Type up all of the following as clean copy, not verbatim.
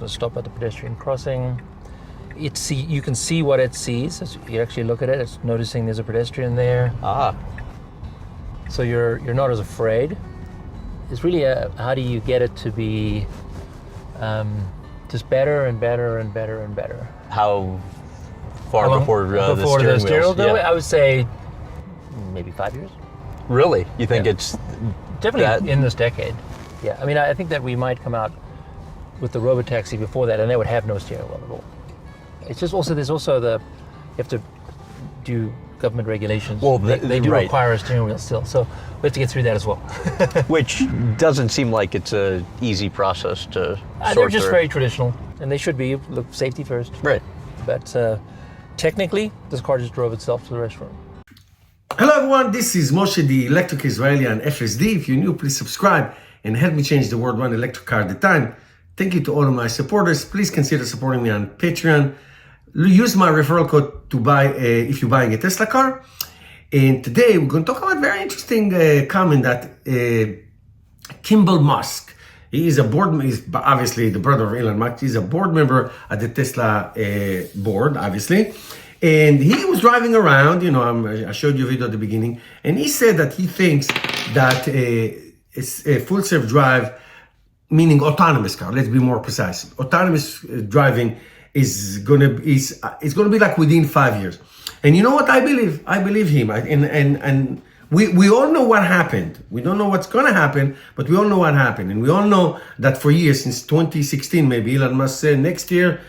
Stop at the pedestrian crossing. You can see what it sees. As you actually look at it, it's noticing there's a pedestrian there. So you're not as afraid. It's really how do you get it to be just better and better and better and better. How far before the steering wheel? I would say maybe 5 years. Really? You think it's definitely in this decade? Yeah. I mean, I think that we might come out with the robotaxi before that, and they would have no steering wheel at all. It's just there's also you have to do government regulations. Well, they do require a steering wheel still, so we have to get through that as well. Which doesn't seem like it's a easy process to sort they're just through. very traditional, and they should be. Look, safety first. Right. But technically, this car just drove itself to the restaurant. Hello everyone, this is Moshe, the electric Israeli on FSD. If you're new, please subscribe and help me change the world one electric car at a time. Thank you to all of my supporters. Please consider supporting me on Patreon. Use my referral code to buy if you're buying a Tesla car. And today we're going to talk about a very interesting comment that Kimbal Musk. He's obviously the brother of Elon Musk. He's a board member at the Tesla board, obviously. And he was driving around, I showed you a video at the beginning, and he said that he thinks that a full self-drive, meaning autonomous car, let's be more precise, autonomous driving is gonna be like within 5 years. And you know what I believe? I believe him. And we all know what happened. We don't know what's gonna happen, but we all know what happened. And we all know that for years, since 2016, maybe Elon Musk said next year,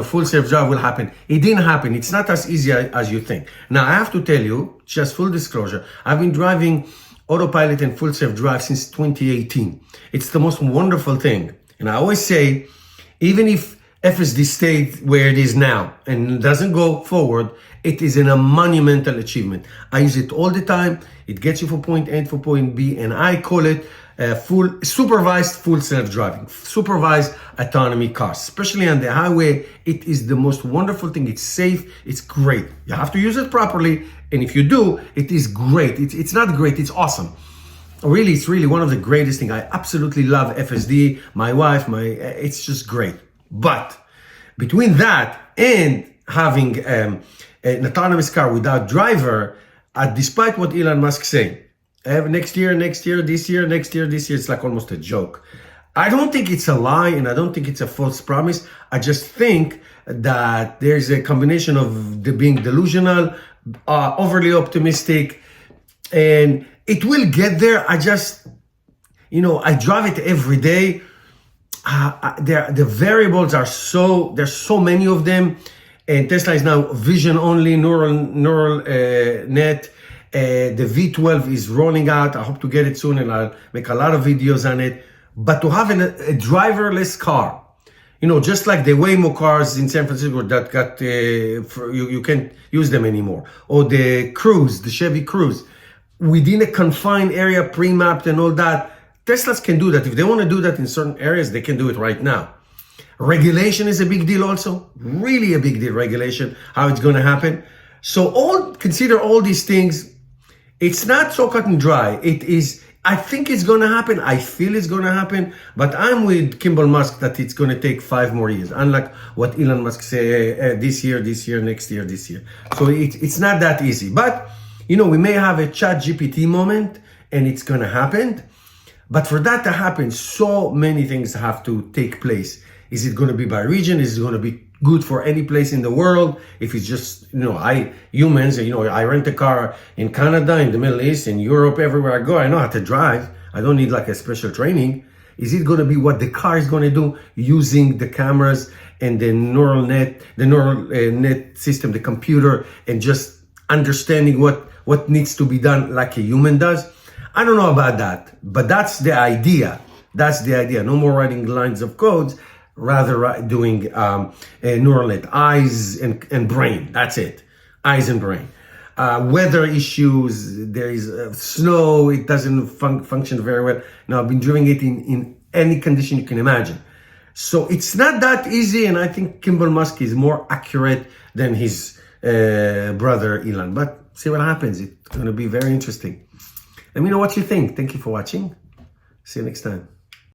full self-drive will happen. It didn't happen. It's not as easy as you think. Now, I have to tell you, just full disclosure, I've been driving autopilot and full self-drive since 2018. It's the most wonderful thing. And I always say, even if FSD stayed where it is now and doesn't go forward, it is a monumental achievement. I use it all the time. It gets you from point A to point B, and I call it supervised full self-driving, supervised autonomy cars, especially on the highway. It is the most wonderful thing. It's safe. It's great. You have to use it properly. And if you do, it is great. It's not great. It's awesome. Really, it's really one of the greatest things. I absolutely love FSD. My wife, it's just great. But between that and having an autonomous car without driver, despite what Elon Musk say, next year, this year, it's like almost a joke. I don't think it's a lie, and I don't think it's a false promise. I just think that there's a combination of being delusional, overly optimistic, and it will get there. I just, I drive it every day. The variables are there's so many of them, and Tesla is now vision only, neural net. The V12 is rolling out. I hope to get it soon, and I'll make a lot of videos on it. But to have a driverless car, just like the Waymo cars in San Francisco that got you can't use them anymore, or the Chevy Cruise, within a confined area, pre-mapped and all that. Teslas can do that. If they want to do that in certain areas, they can do it right now. Regulation is a big deal also, really a big deal, regulation, how it's going to happen. So consider all these things. It's not so cut and dry. It is, I think it's going to happen. I feel it's going to happen, but I'm with Kimbal Musk that it's going to take 5 more years, unlike what Elon Musk say this year, next year, this year. So it's not that easy, but we may have a ChatGPT moment, and it's going to happen. But for that to happen, so many things have to take place. Is it going to be by region? Is it going to be good for any place in the world? If it's just, humans, I rent a car in Canada, in the Middle East, in Europe, everywhere I go, I know how to drive. I don't need like a special training. Is it going to be what the car is going to do using the cameras and the neural net system, the computer, and just understanding what needs to be done like a human does? I don't know about that, but that's the idea. No more writing lines of codes, rather doing a neural net, eyes and brain. That's it, eyes and brain. Weather issues, there is snow, it doesn't function very well. Now, I've been doing it in any condition you can imagine. So it's not that easy, and I think Kimbal Musk is more accurate than his brother Elon. But see what happens. It's going to be very interesting. Let me know what you think. Thank you for watching. See you next time.